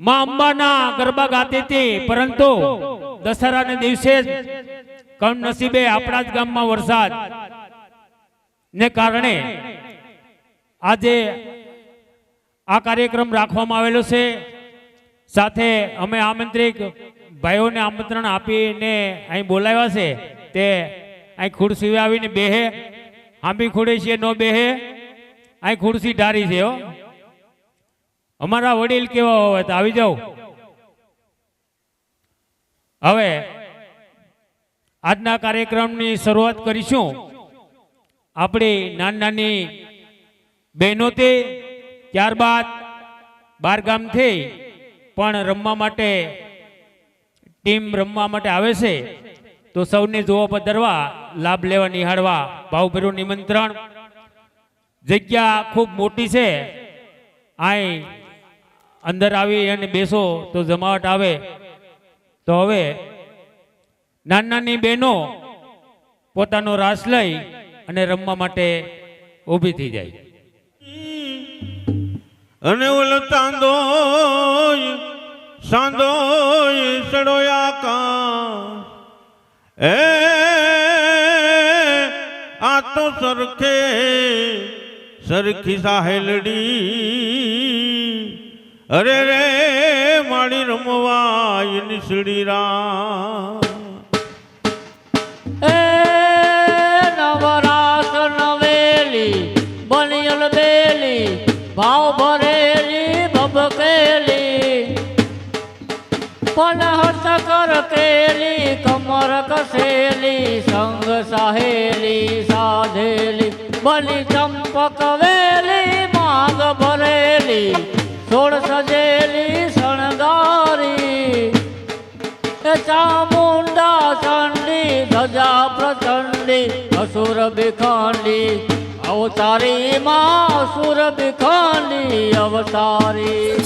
માં અંબાના ગરબા ગાતી હતી, પરંતુ દશેરાને દિવસે જ કમનસીબે આપણા જ ગામમાં વરસાદ ને કારણે આજે આ કાર્યક્રમ રાખવામાં આવેલો છે। સાથે અમે આમંત્રિત ભાઈઓને આમંત્રણ આપીને અહીં બોલાવ્યા છે, તે અહીં ખુરશી આવીને બેહે, આંબી ખુરશી નો બેહે, અહીં ખુરશી ઢારી છે હો। અમારા વડીલ કેવા હોય તો આવી જાઓ। હવે આજના કાર્યક્રમની શરૂઆત કરીશું આપણી નાની નાની બહેનોથી, ત્યારબાદ બાર ગામથી પણ રમવા માટે ટીમ રમવા માટે આવે છે, તો સૌને જોવા પધારવા, લાભ લેવા, નિહાળવા ભાવભર્યું નિમંત્રણ। જગ્યા ખૂબ મોટી છે, અહીં અંદર આવી અને બેસો તો જમાવટ આવે। તો હવે નાની નાની બહેનો પોતાનો રાસ લઈ અને રમવા માટે ઊભી થઈ જાય। અને ઓલ તાંદોય સાંદોય સડોયા કા એ આ તો સરખે સરખી સાહેલડી અરે રે માડી રમવાય નિસડી રા એ નવરાસ નવેલી બનિયલ બેલી ભાવ ભરેલી ભબકેલી પણ હસ્ત કર કેલી કમર કસેલી સંગ સાહેલી સાધેલી બની ચંપક વેલી માંગ ભરેલી સોળ સજેલી શણગારી એ ચામુંડા ચંડી ધજા પ્રચંડી અસુર બિખાંડી અવતારી માં અસુર બિખાંડી અવતારી।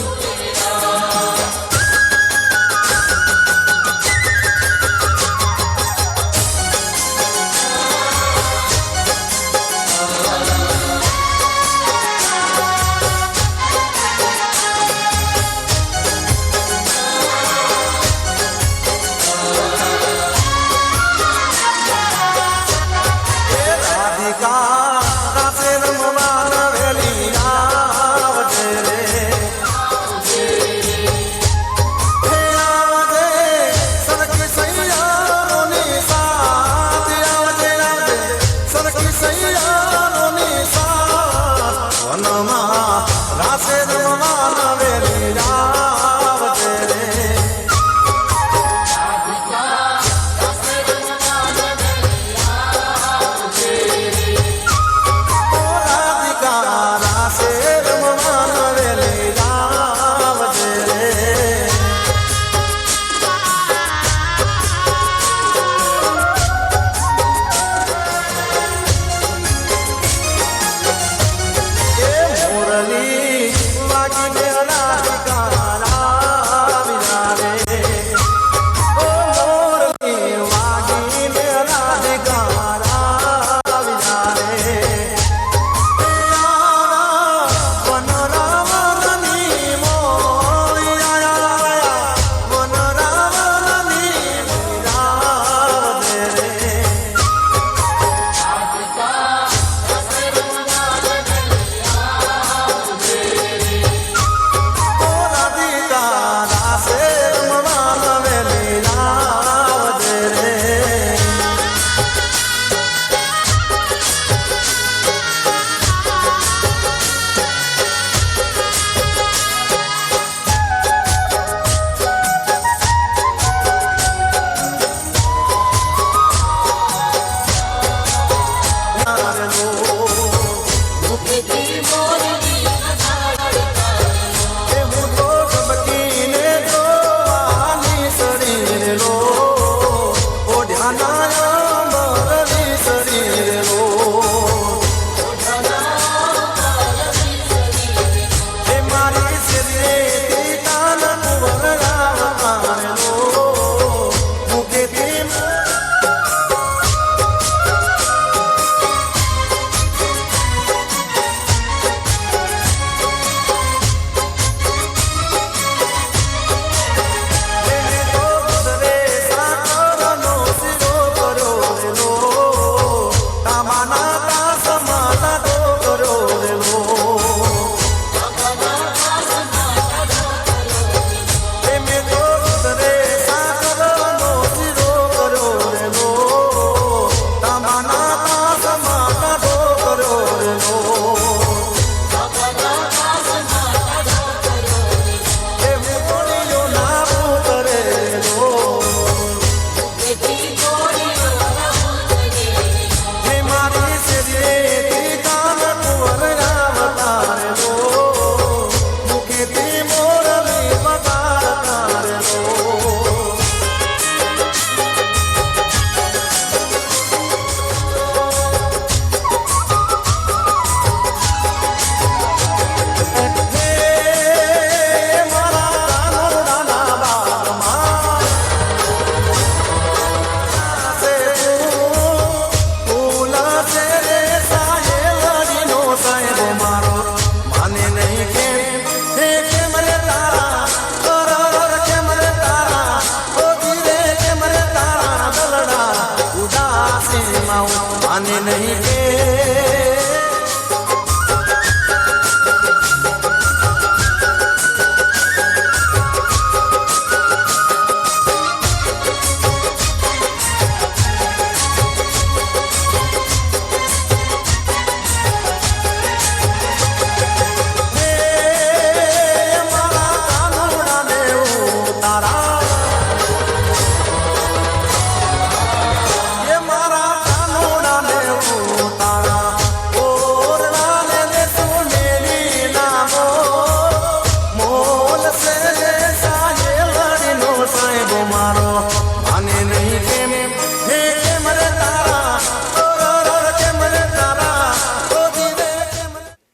સીમાઓ આને નહીં કે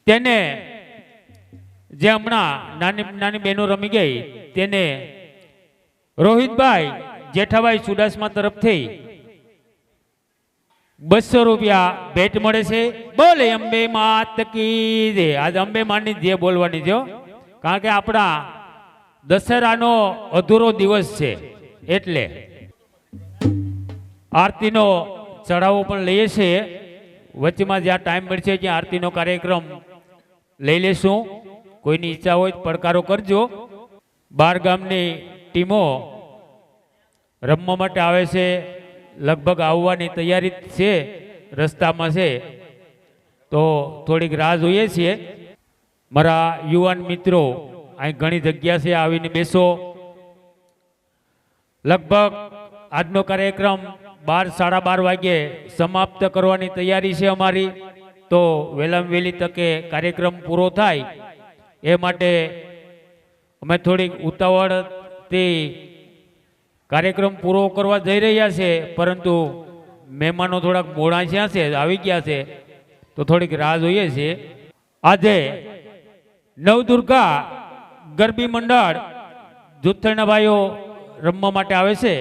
તેને જે હમણાં નાની નાની બહેનો રમી ગઈ તેને રોહિતભાઈ જેઠાભાઈ ચુડાસમા તરફથી 200 રૂપિયા ભેટ મળે છે. બોલે અંબે માત કી જય. આજ અંબે માની જે બોલવાની છે, કારણ કે આપણા દશેરાનો અધૂરો દિવસ છે એટલે આરતીનો ચઢાવો પણ લઈએ છીએ. વચ્ચેમાં જ્યાં ટાઈમ મળશે ત્યાં આરતીનો કાર્યક્રમ લઈ લેશું. કોઈની ઈચ્છા હોય તો પડકારો કરજો. 12 ગામની ટીમો રમવા માટે આવે છે. લગભગ આવવાની તૈયારી છે, રસ્તામાં છે, તો થોડીક રાહ જોઈએ છીએ. મારા યુવાન મિત્રો અહીં ઘણી જગ્યા છે, આવીને બેસો. લગભગ આજનો કાર્યક્રમ 12-12:30 વાગ્યે સમાપ્ત કરવાની તૈયારી છે અમારી. તો વહેલામાં વહેલી તકે કાર્યક્રમ પૂરો થાય એ માટે અમે થોડીક ઉતાવળથી કાર્યક્રમ પૂરો કરવા જઈ રહ્યા છે, પરંતુ મહેમાનો થોડાક મોડા થયા છે, આવી ગયા છે, તો થોડીક રાહ જોઈએ છે. આજે નવદુર્ગા ગરબી મંડળ જૂથના ભાઈઓ રમવા માટે આવે છે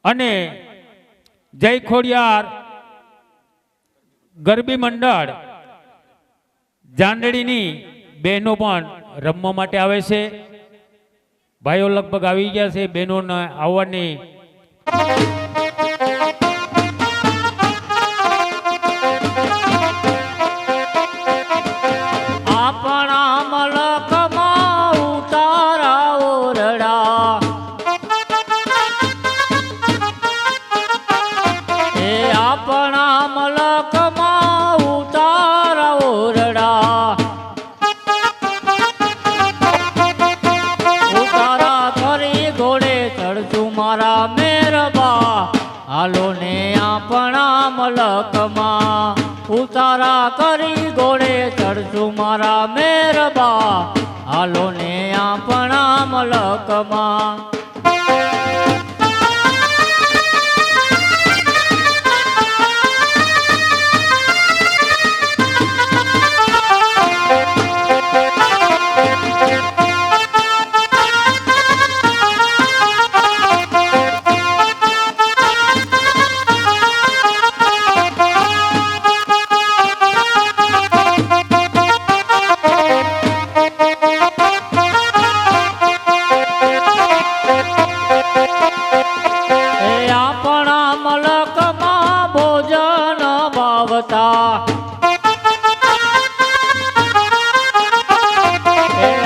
અને જય ખોડિયાર ગરબી મંડળ જાંડડીની બહેનો પણ રમવા માટે આવે છે. ભાઈઓ લગભગ આવી ગયા છે, બહેનોને આવવાની આપણા મલકમાં ઉતારા ઓરડા એ આપણા મલકમાં ઉતારા ઓરડા ઉતારા કરી ઘોડે ચડતું મારા મેરબા હાલો ને આપણા મલકમાં ઉતારા કરી ઘોડે ચડશું મારા મેરબા હાલો ને આપણા મલકમાં.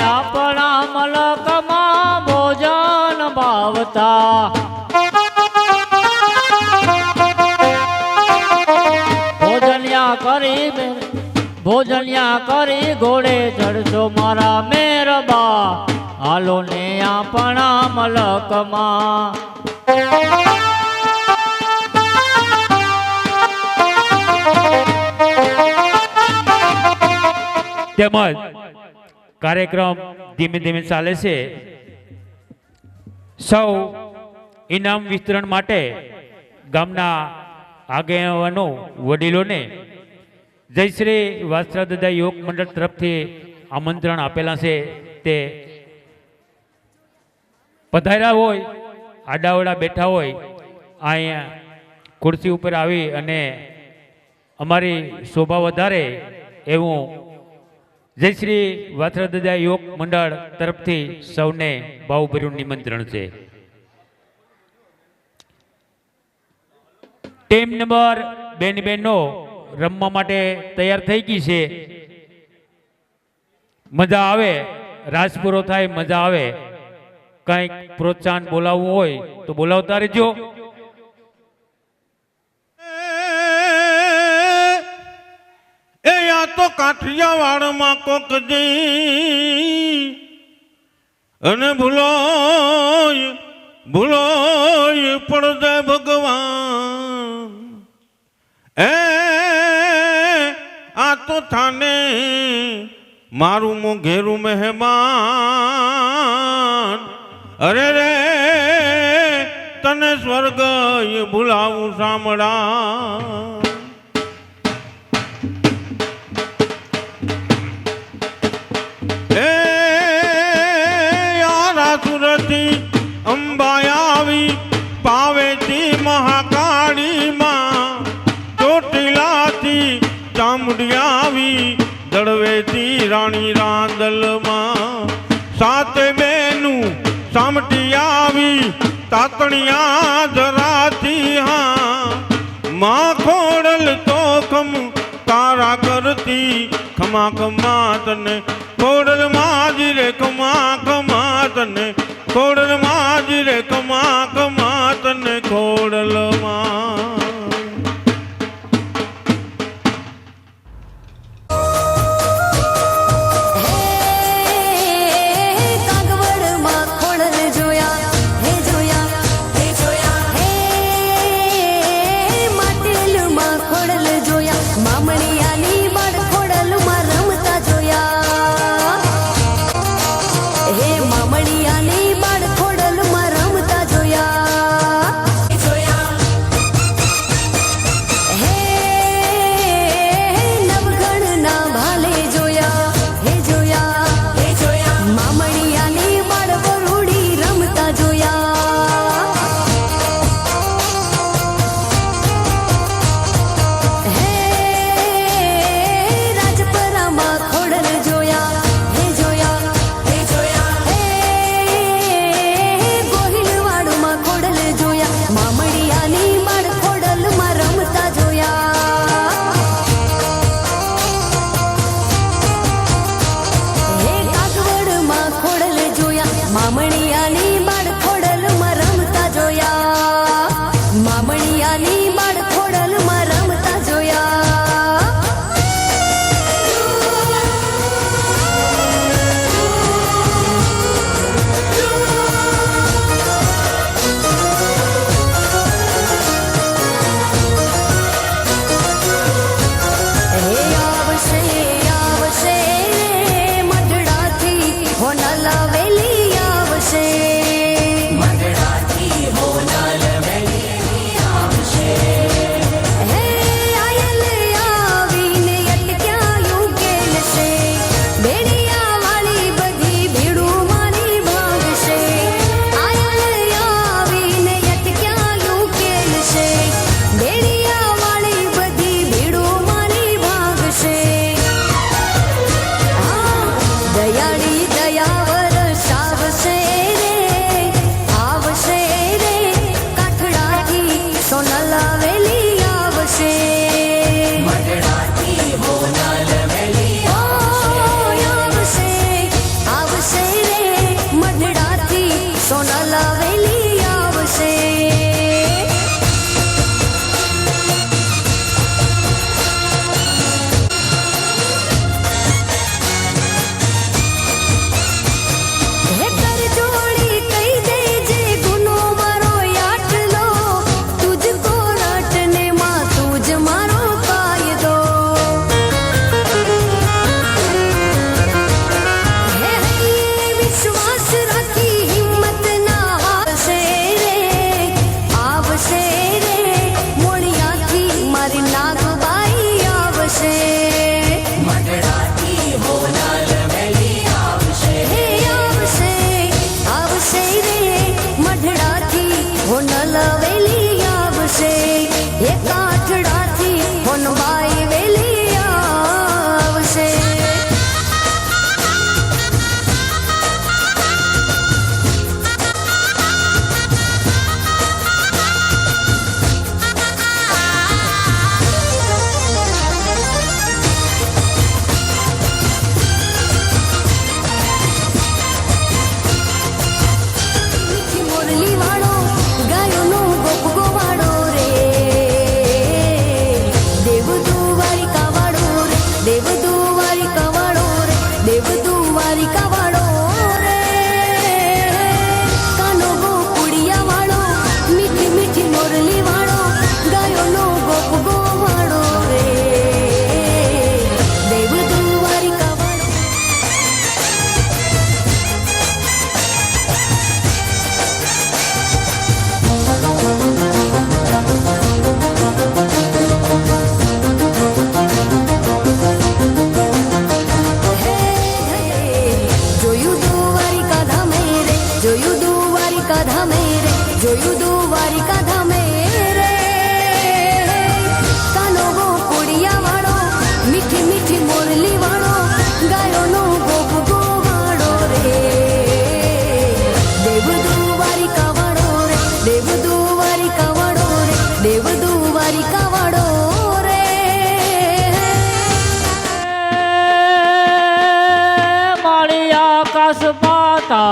આપણા મલકમાં ભોજન ભાવતા ભોજન્યા કરી ઘોડે ચડશો મારા મેરબા હાલો ને આપણા મલકમાં. તેમજ કાર્યક્રમ ધીમે ધીમે ચાલે છે. સૌ ઇનામ વિતરણ માટે ગામના આગેવાનો વડીલોને જય શ્રી વાત્સલ્યદાદા યોગ મંડળ તરફથી આમંત્રણ આપેલા છે. તે પધાર્યા હોય, આડાવડા બેઠા હોય, અહીંયા ખુરશી ઉપર આવી અને અમારી શોભા વધારે એવું જય શ્રી વાત્સલ્યદાદા યોગ મંડળ તરફથી સૌને ભાવભર્યું નિમંત્રણ છે. ટીમ નંબર 2 ની બહેનો રમવા માટે તૈયાર થઈ ગઈ છે. મજા આવે, રાસ પૂરો થાય મજા આવે. કંઈક પ્રોત્સાહન બોલાવવું હોય તો બોલાવતા રહેજો. એ યા તો કાઠિયાવાડમાં કોક દી અને ભૂલોય ભૂલોય પડદે ભગવાન. એ આ તો થાને મારું મોઘેરું મહેમાન. અરે રે તને સ્વર્ગ ભૂલાવું સાંભળા. સુરતી અંબાઈ આવી પાવેતી મહાકાળી માં. ચોટીલાથી ચામુંડી આવી દળવેતી રાણી રાંદલમાં. સાતે બેનું સામટી આવી તાતણિયા ધરાતી. હા માં ખોડલ તો ખમ તારા કરતી. ખમા ખમા તને ખોડલ માજી રે ખમા ખમા તને ખોડલ માજી રે ખમા ખમા તને ખોડલ માં.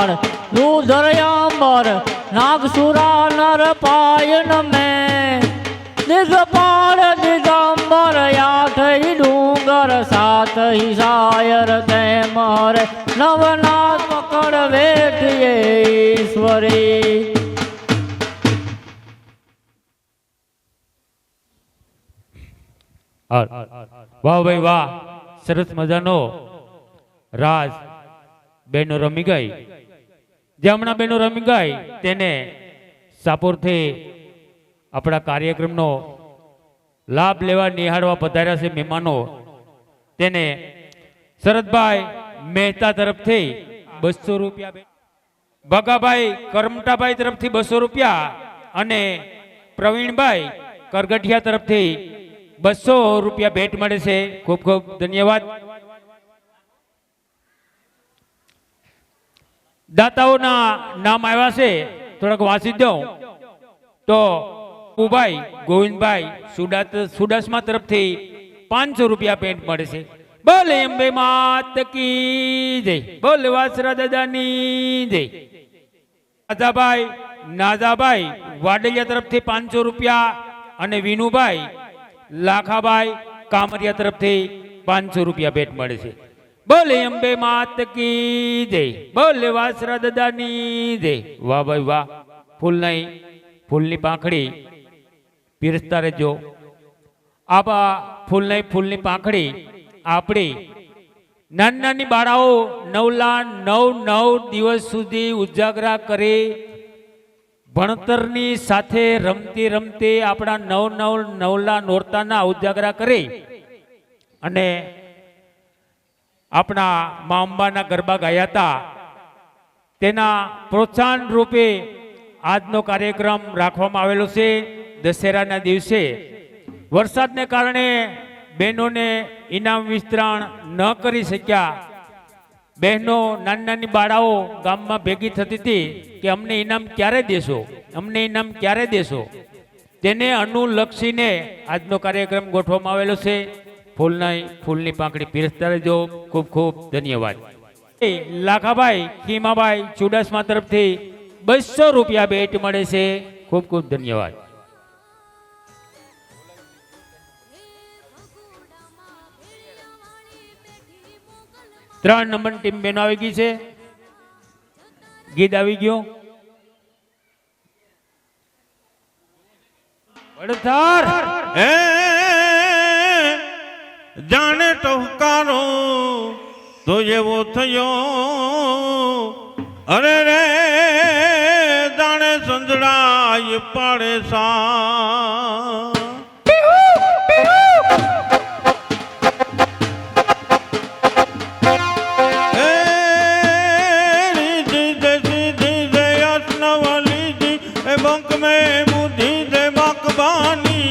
બાળ દૂધર અંબર નાગસુરા નર પાયન મેં દિગપાળ દિગંબર આઠ ડુંગર સાત શાયર તે મરે નવનાથ પકડ વેઠીએ ઈશ્વરી. વાહ ભાઈ વાહ, સરસ મજાનો રાસ બેનો રમી ગઈ. જે હમણાં બેનો રમી ગઈ તેને સાપોરથી આપણા કાર્યક્રમનો લાભ લેવા નિહાળવા પધાર્યા છે મહેમાનો, તેને શરદભાઈ મહેતા તરફથી 200 રૂપિયા, ભગાભાઈ કરમટાભાઈ તરફથી 200 રૂપિયા અને પ્રવીણભાઈ કરગઠિયા તરફથી 200 રૂપિયા ભેટ મળે છે. ખૂબ ખૂબ ધન્યવાદ. દાતાઓના નામ આવ્યા છે, થોડાક વાંચી દઉં તો ઉભાઈ ગોવિંદભાઈ સુડાસમા તરફથી 500 રૂપિયા ભેટ મળે છે. બોલે અંબે માત કી જય, બોલે વાસરા દાદાની જય. નાજાભાઈ વાડલિયા તરફથી 500 રૂપિયા અને વિનુભાઈ લાખાભાઈ કામરિયા તરફથી 500 રૂપિયા ભેટ મળે છે. બોલે અંબે માત કી જય, બોલે વાસરા દાદાની જય. વાહ ભાઈ વાહ, ફૂલની પાંખડી પીરસતા રહેજો. આ ફૂલની પાંખડી આપણી નાની બાળાઓ 9 દિવસ સુધી ઉજાગરા કરી ભણતરની સાથે રમતી રમતી આપણા 9 નોરતાના ઉજાગરા કરી અને આપણા મા અંબાના ગરબા ગાયા હતા. તેના પ્રોત્સાહન રૂપે આજનો કાર્યક્રમ રાખવામાં આવેલો છે. દશેરાના દિવસે વરસાદને કારણે બહેનોને ઇનામ વિતરણ ન કરી શક્યા. બહેનો નાની બાળાઓ ગામમાં ભેગી થતી હતી કે અમને ઇનામ ક્યારે દેશો, અમને ઇનામ ક્યારે દેશો. તેને અનુલક્ષીને આજનો કાર્યક્રમ ગોઠવવામાં આવેલો છે. ફૂલની પાંખડી પીરસતા રહેજો. ખૂબ ખૂબ ધન્યવાદ. લાખાભાઈ ખીમાભાઈ ચુડાસમા તરફથી 200 રૂપિયા ભેટ મળે છે. ખૂબ ખૂબ ધન્યવાદ. 3 નંબરની ટીમ બેનો આવી ગઈ છે. ગીત આવી ગયો. વડતાર એ જાણે ટહુકારો તો એવો થયો, અરે રે જાણે સંજળાય પાડે સા. બંક में बुद्धि दे बकबानी,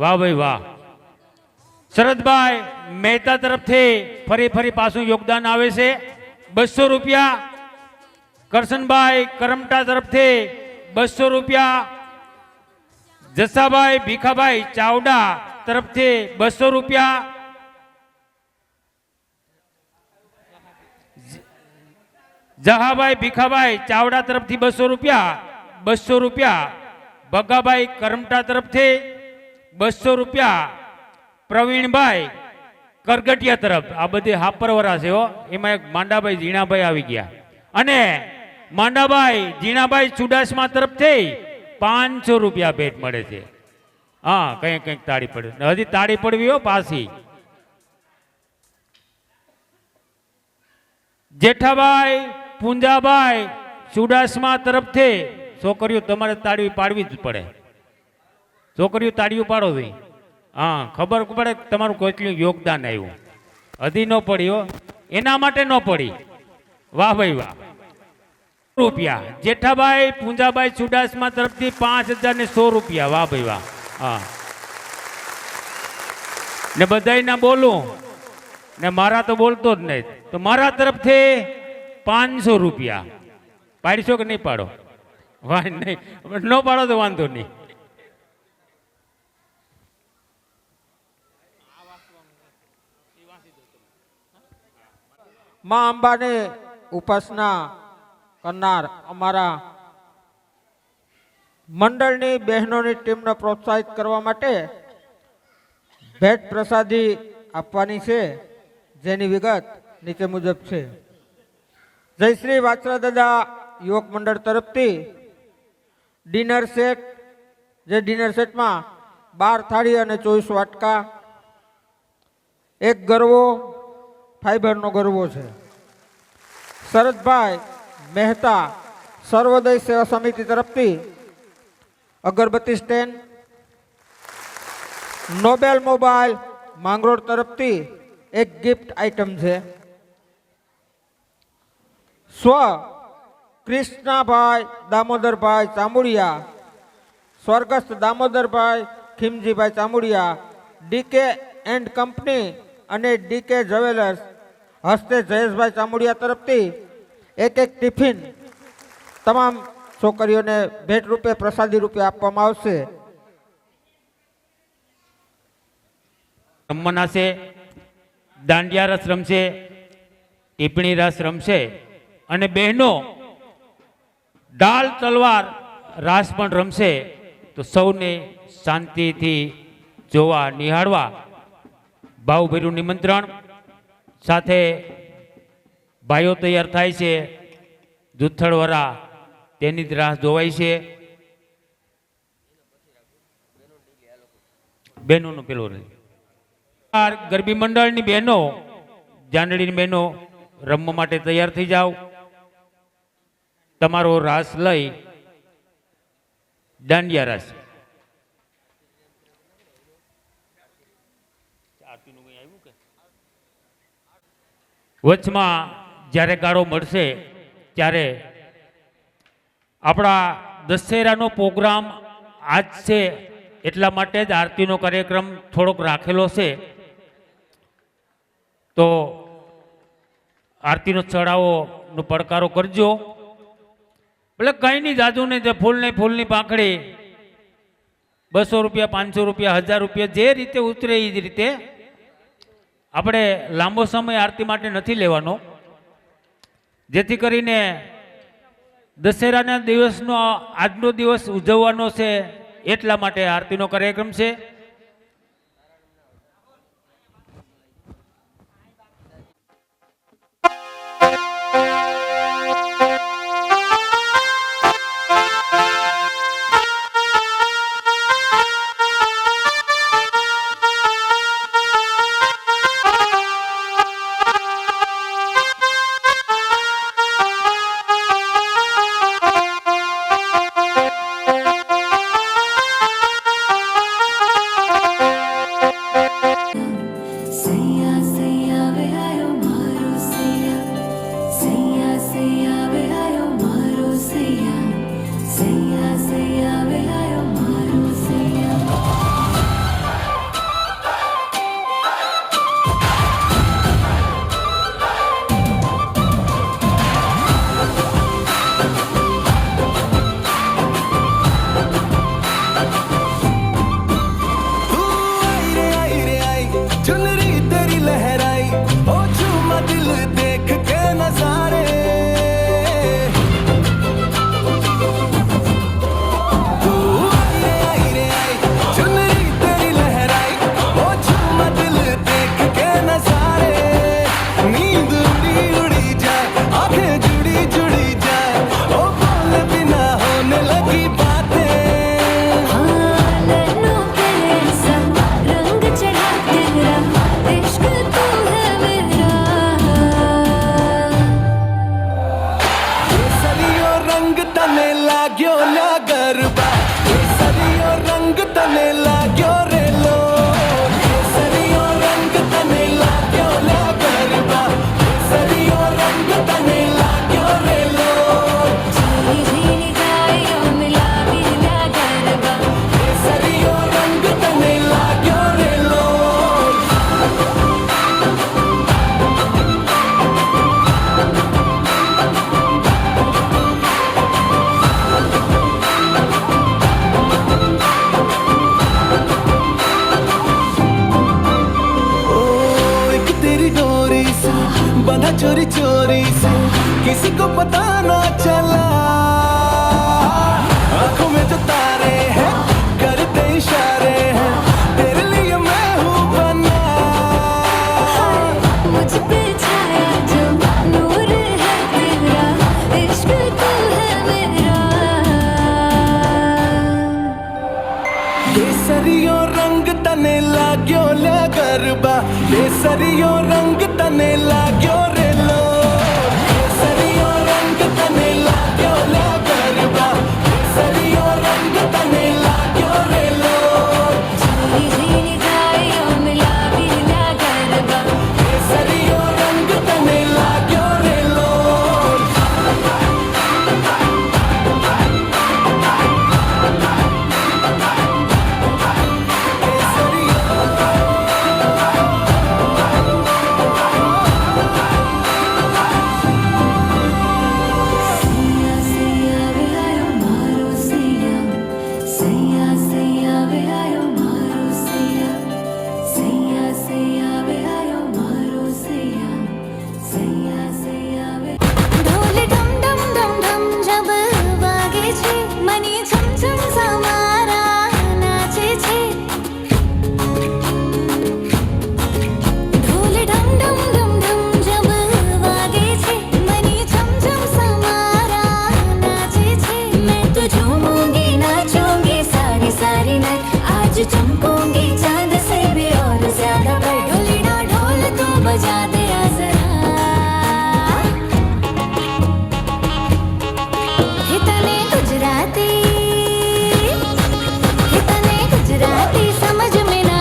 વાહ ભાઈ વાહ. શરદભાઈ મહેતા તરફથી ફરી પાછું યોગદાન આવે છે 200 રૂપિયા. કરશનભાઈ કરમટા તરફથી 200 રૂપિયા. જસાભાઈ ભીખાભાઈ ચાવડા તરફથી 200 રૂપિયા. જહાભાઈ ભીખાભાઈ ચાવડા તરફથી 200 રૂપિયા. 200 રૂપિયા. ભગાભાઈ કરમટા તરફથી 200 રૂપિયા. પ્રવીણભાઈ કરગટિયા તરફ, આ બધી હાપરવરા છે હો. એમાં એક માંડાભાઈ ઝીણાભાઈ આવી ગયા. અને માંડાભાઈ ઝીણાભાઈ ચુડાસમા તરફથી 500 રૂપિયા ભેટ મળે છે. હા, કંઈક તાળી પડે, હજી તાળી પડવી હો પાછી. જેઠાભાઈ પૂંજાભાઈ ચુડાસમા તરફથી છોકરીઓ તમારે તાળી પાડવી જ પડે. છોકરીઓ તાળીઓ પાડો ભાઈ. હા, ખબર પડે તમારું કેટલું યોગદાન આવ્યું. હજી ન પડી હો, એના માટે ન પડી. વાહ ભાઈ વાહ. રૂપિયા જેઠાભાઈ પૂંજાભાઈ ચુડાસમા તરફથી 500100 રૂપિયા. વાહ ભાઈ વાહ. હા, ને બધાયના બોલું ને મારા તો બોલતો જ નહીં, તો મારા તરફથી 500 રૂપિયા. પાડશો કે નહીં પાડો? વાહ, નહીં ન પાડો તો વાંધો નહીં. માં અંબાને ઉપાસના કરનાર અમારા મંડળની બહેનોની ટીમને પ્રોત્સાહિત કરવા માટે ભેટ પ્રસાદી આપવાની છે, જેની વિગત નીચે મુજબ છે. જયશ્રી વાછરાદાદા યુવક મંડળ તરફથી ડિનર સેટ, જે ડિનર સેટમાં 12 થાળી અને 24 વાટકા, એક ગરવો, ફાઈબરનો ગરવો છે. શરદભાઈ મહેતા સર્વોદય સેવા સમિતિ તરફથી અગરબત્તી સ્ટેન્ડ, નોબેલ મોબાઈલ માંગરોળ તરફથી એક ગિફ્ટ આઇટમ છે. સ્વ કૃષ્ણાભાઈ દામોદરભાઈ ચામુડિયા, સ્વર્ગસ્થ Damodarbhai Khimjibhai ચામુડિયા, decay and company અને ડીકે જ્વેલર્સ હસ્તે જયેશભાઈ ચામુડિયા તરફથી એક ટિફિન તમામ છોકરીઓને ભેટ રૂપે પ્રસાદી રૂપે આપવામાં આવશે. રમવાના છે, દાંડિયા રસ રમશે, ટીપણી રસ રમશે, અને બહેનો ડાલ તલવાર રાસ પણ રમશે. તો સૌને શાંતિથી જોવા નિહાળવા ભાવભર્યું નિમંત્રણ સાથે ભાઈઓ તૈયાર થાય છે. જુથ્થડવરા તેની જ રાહ જોવાય છે. બહેનોનું પેલું ગરબી મંડળની બહેનો, જાનડીની બહેનો રમવા માટે તૈયાર થઈ જાઓ. તમારો રાસ લઈ દાંડિયા રાસ. વચમાં જ્યારે ગાળો મળશે ત્યારે આપણા દશેરાનો પ્રોગ્રામ આજ છે, એટલા માટે જ આરતીનો કાર્યક્રમ થોડોક રાખેલો છે. તો આરતીનો ચડાવોનો પડકારો કરજો. એટલે કંઈ નહીં, જાજુ નહીં, જે ફૂલની પાંખડી 200 રૂપિયા, 500 રૂપિયા, 1000 રૂપિયા, જે રીતે ઉતરે એ જ રીતે. આપણે લાંબો સમય આરતી માટે નથી લેવાનો, જેથી કરીને દશેરાના દિવસનો આજનો દિવસ ઉજવવાનો છે, એટલા માટે આરતીનો કાર્યક્રમ છે. बंधा चोरी चोरी से, किसी को पता ना चला। आंखों में जो तारे हैं करते इशारे हैं, तेरे लिए मैं हूँ बना। मुझ पे छाया जो नूर है तेरा, इश्क तू है मेरा। केसरियो रंग तने लाग्यो ले गरबा, केसरियो रंग तने लाग्यो रे लो। केसरियो रंग तने लाग्यो ले गरबा, केसरियो रंग तने लाग्यो रे लो। झीली झीली गायो मिला बिला गरबा, केसरियो रंग तने लाग्यो रे लो। सैया सैया वे आयो मारो सैया, सैया सैया वे आयो मारो सैया, सैया सैया वे आयो मारो सैया, सैया सैया वे। ढोल डम डम डम डम जब वागे छे, मनी छम छम समारा नाचे छे। ढोल डम डम डम डम जब वागे छे, मनी छम छम समारा नाचे छे। मैं तो झूमूंगी नाचूंगी सारी सारी नाइट, आज चमकूंगी चांद से भी और ज्यादा ब्राइट। ढोलीना ढोल तू बजा दे आ जरा, हितने गुजराती, हितने गुजराती समझ में ना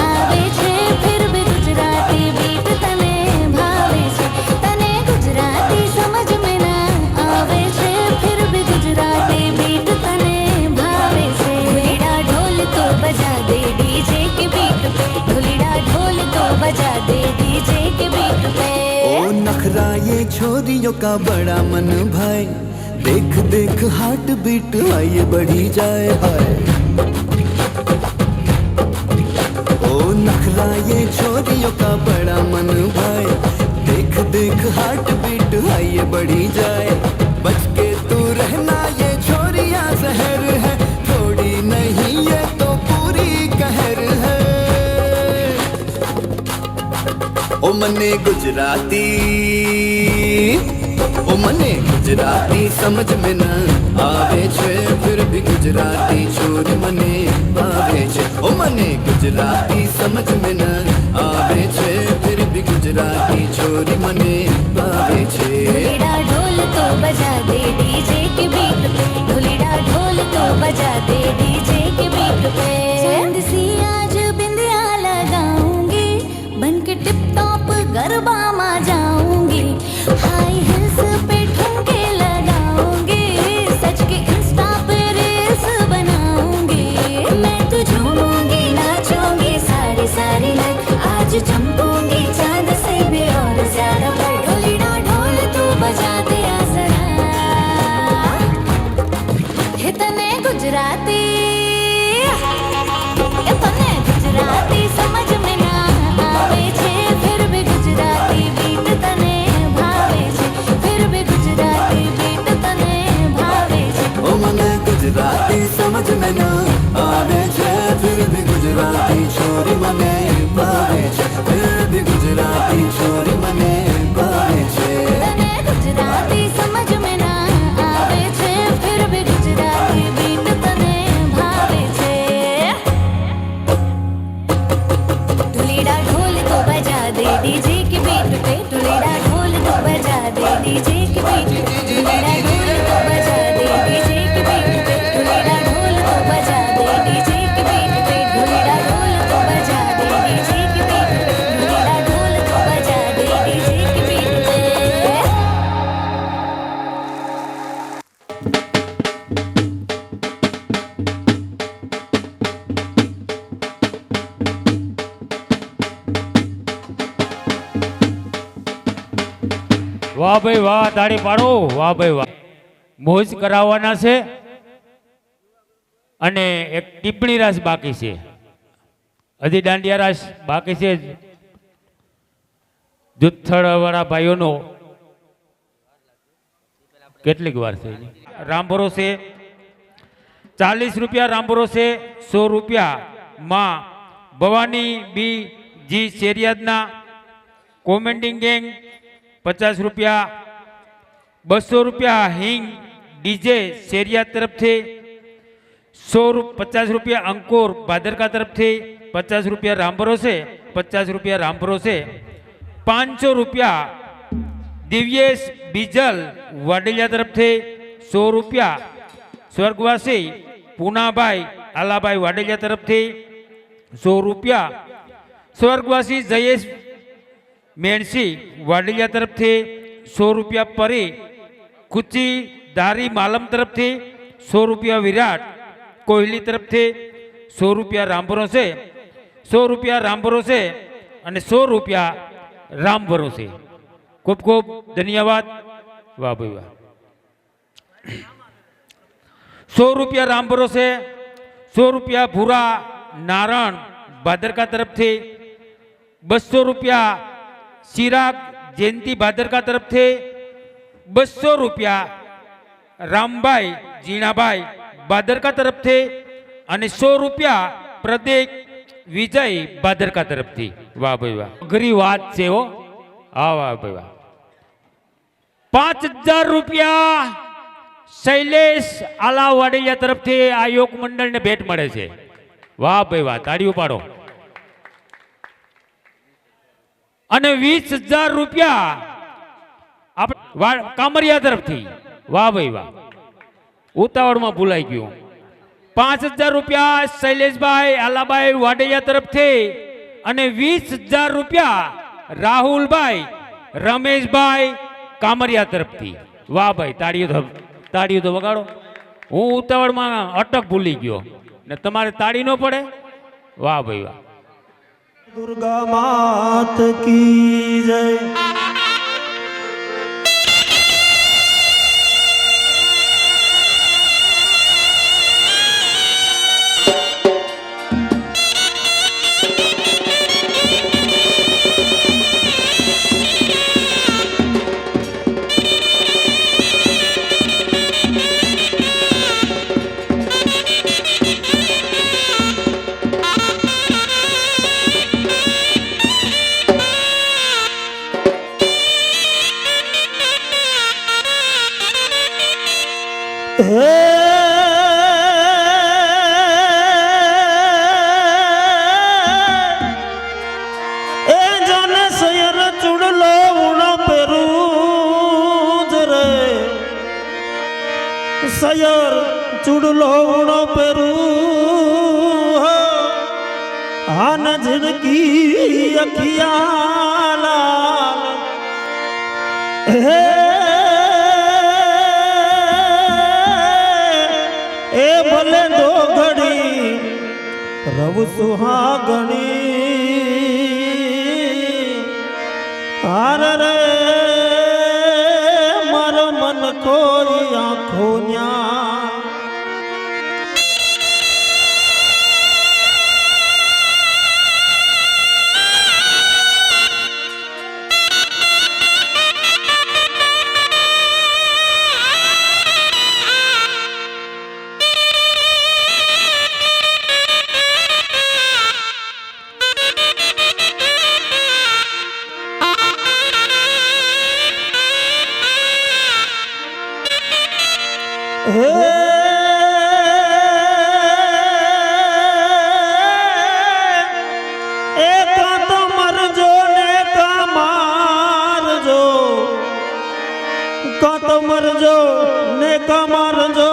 आवे छे, फिर भी गुजराती बीट तने भावे छे। तने गुजराती समझ में ना आवे छे, फिर भी गुजराती बीट तने भावे छे। ढोलीड़ा ढोल तो बजा दे डीजे के बीट पे, ढोलीड़ा ढोल तो बजा दे डीजे के बीट पे। ओ नखरा ये छोरियों का बड़ा मन भाई, देख देख हार्ट बीट आइए बढ़ी जाए हाय। ओ नखरा ये छोरियों का बड़ा मन भाई, देख देख हार्ट बीट आइए बढ़ी जाए। बच के तू रहना ये छोरियां जहर है, थोड़ी नहीं ये तो पूरी कहर है। ओ मने गुजराती, ओ मने गुजराती समझ में न आवे छे, फिर भी गुजराती छोरी मने भावे छे। ओ मने गुजराती समझ में न आवे छे, फिर भी गुजराती छोरी मने भावे छे। ढोलीड़ा ढोल तो बजा दे डीजे के बीट पे, ढोलीड़ा ढोल तो बजा दे डीजे के बीट पे। चांद सी आज बिंदिया लगाऊंगी, बन के टिप टॉप गरबा मा जाऊंगी। हाई हिल्स पे ठुमके लगाऊंगी, सच के इंस्टा पे रील्स बनाऊंगी। मैं तो झूमूंगी नाचूंगी सारी सारी नाइट, आज चमकूंगी चांद से भी और ज्यादा ब्राइट। ढोलीड़ा ढोल तू बजा दे आ जरा, हितने गुजराती, इतने गुजराती समझ में ना आवे छे, फिर भी गुजराती बीट तने भावे छे, फिर भी गुजराती बीट तने भावे छे। ओ मने गुजराती समझ में न आवे छे, फिर भी गुजराती छोरी मने भावे छे, फिर भी गुजराती छोरी मने भावे छे। तने गुजराती समझ में ना आवे छे, फिर भी गुजराती बीट तने भावे छे। ढोलीड़ा ढोल तो बजा दे डीजे के बीट पे, ढोलीड़ा ढोल तो बजा दे डीजे के बीट पे, ढोलीड़ा ढोल तो बजा दे डीजे के बीट पे, ढोलीड़ा ढोल तो बजा दे डीजे के बीट पे, ढोलीड़ा ढोल तो बजा दे डीजे के बीट पे, ढोलीड़ा ढोल तो बजा दे डीजे के बीट पे। વાહ ભાઈ વાહ, તાળી પાડો, વાહ ભાઈ વાહ. મોજ કરાવવાના છે અને એક ટિપ્પણી રાસ બાકી છે, હજી દાંડિયા રાસ બાકી છે. જુથ્થડવાળા ભાઈઓનો કેટલીક વાર છે રામ ભરોસે 40 રૂપિયા, રામ ભરોસે 100 રૂપિયા માં ભવાની બી જી શેરિયાદના કોમેન્ડિંગ ગેંગ 50 રૂપિયા, 200 રૂપિયા હિંગ ડીજે શેરિયાદ તરફથી, 50 રૂપિયા અંકુર ભાદરકા તરફથી, 50 રૂપિયા રામ ભરોસે, 50 રૂપિયા રામ ભરોસે, 500 રૂપિયા દિવ્યેશ બીજલ વાડેલિયા તરફથી, 100 રૂપિયા સ્વર્ગવાસી પૂનાભાઈ આલાભાઈ વાડેલિયા તરફથી, 100 રૂપિયા સ્વર્ગવાસી જયેશ મેણસી વાડેલિયા તરફથી, 100 રૂપિયા પરી કુચી ધારી માલમ તરફથી, 100 રૂપિયા વિરાટ કોહલી તરફથી, 100 રૂપિયા રામ ભરોસે, 100 રૂપિયા રામ ભરોસે અને 100 રૂપિયા રામ ભરોસે. ખૂબ ખૂબ ધન્યવાદ. વાહ ભાઈ વાહ. 100 રૂપિયા રામ ભરોસે, 100 રૂપિયા ભૂરા નારણ ભાદરકા તરફથી, 200 રૂપિયા ચિરાગ જયંતિ ભાદરકા તરફથી, 200 રૂપિયા રામભાઈ જીણાભાઈ ભાદરકા તરફથી અને 100 રૂપિયા પ્રદેક વિજય ભાદરકા તરફથી. વાહ ભાઈ વાહ. અઘરી વાત છે હો. હા વાહ ભાઈ વાહ. 5000 રૂપિયા શૈલેષ આલા વાડેલિયા તરફથી આ યોગ મંડળને ભેટ મળે છે. વાહ ભાઈ વાહ, તાળીઓ પાડો. અને 20000 રૂપિયા કામરિયા તરફથી. વાહ ભાઈ વાહ, ઉતાવળમાં ભૂલાઈ ગયું. 5000 રૂપિયા શૈલેષભાઈ આલાભાઈ વાડેલિયા તરફથી અને 20000 રૂપિયા રાહુલભાઈ રમેશભાઈ કામરિયા તરફથી. વાહ ભાઈ, તાળીઓ તો વગાડો. હું ઉતાવળમાં અટક ભૂલી ગયો ને તમારે તાળી ન પડે. વાહ ભાઈ વાહ. दुर्गा मात की जय. સયર ચૂડલો ઉણો પેરું હાન ઝીણકી અખિયાલા હે એ ભલે દો ઘડી રવ સુહાગણી હાર રે મારો મન કોઈ આંખો ન્યા મરજો ને કમરજો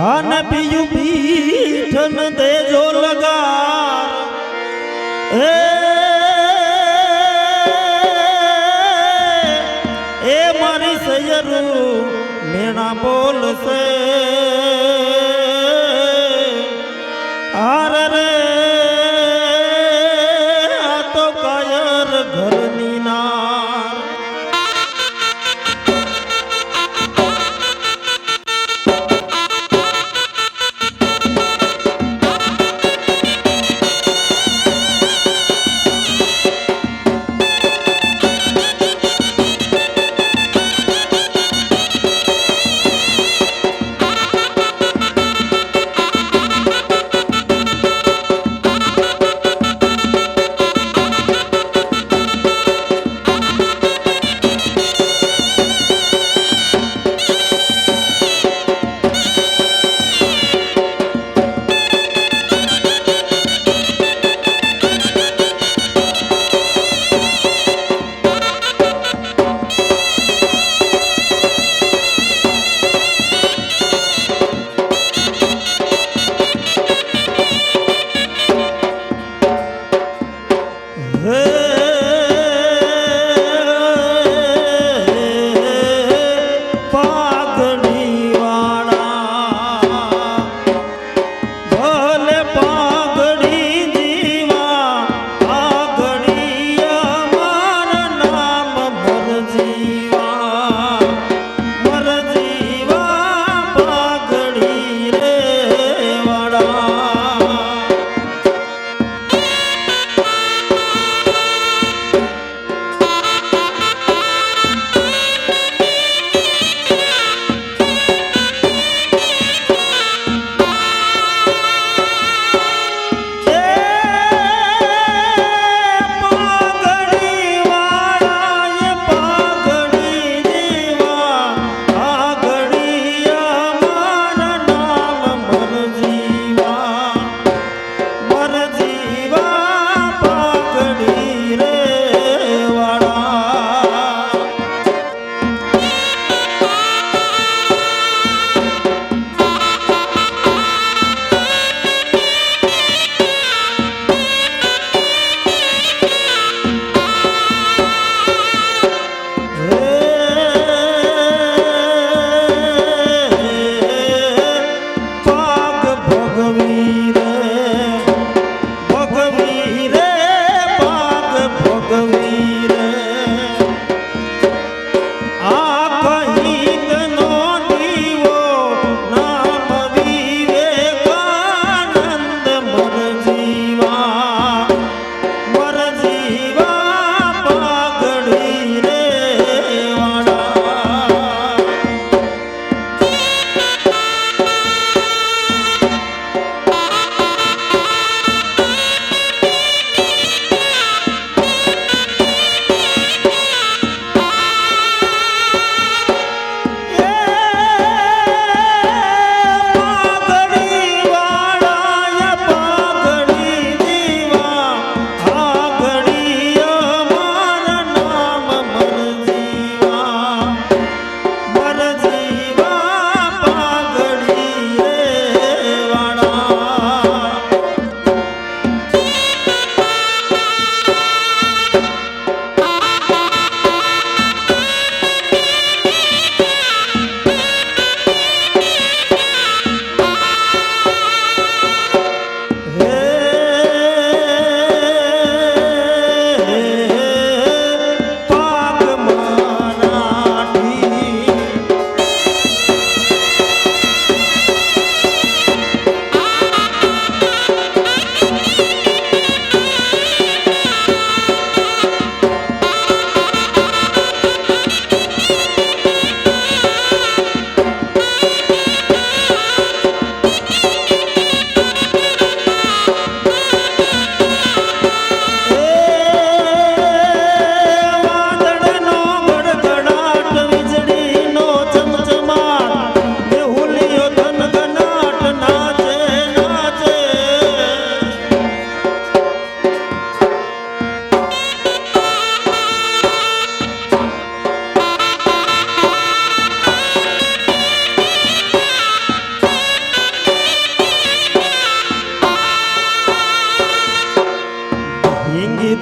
આન પીયું પીઠન દેજો લગાર એ મારી સૈયરું મેણા બોલશે આર રે આ તો કાયર ઘરની ના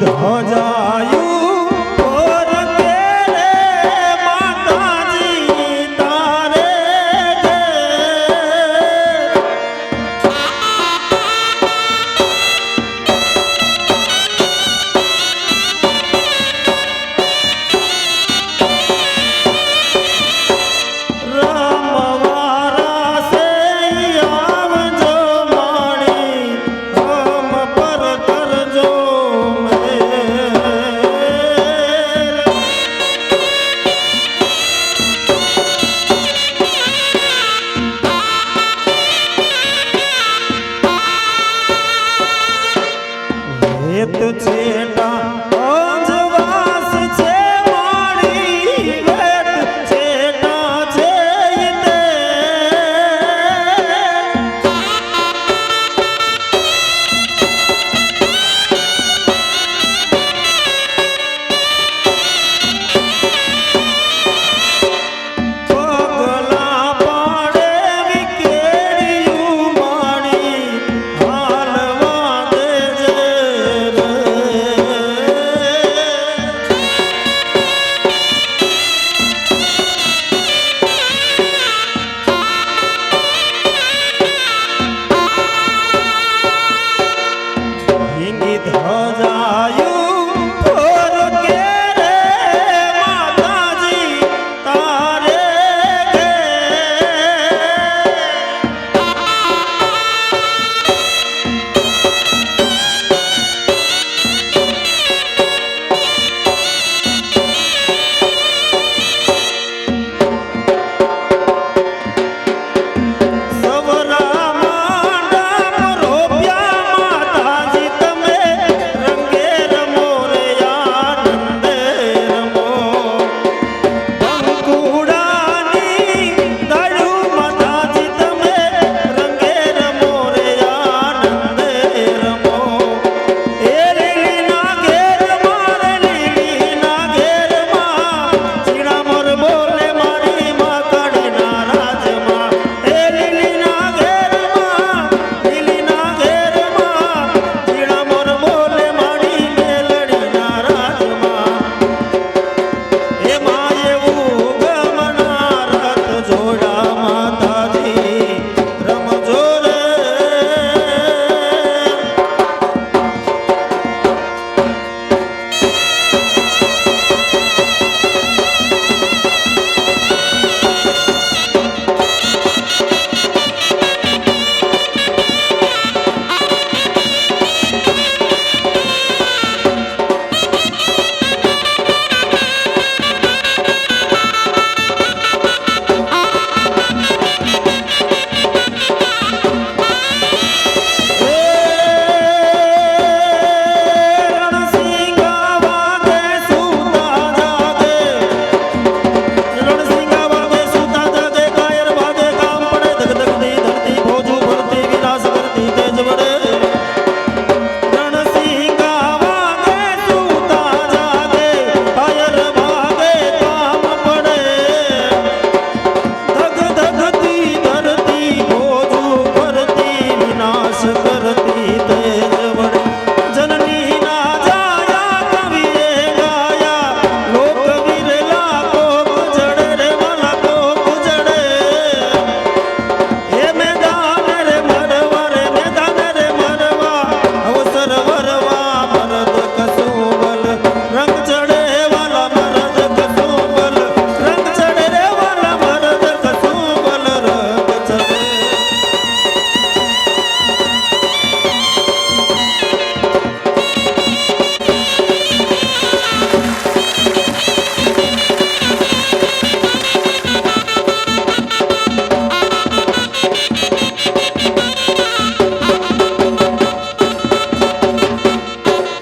ધજા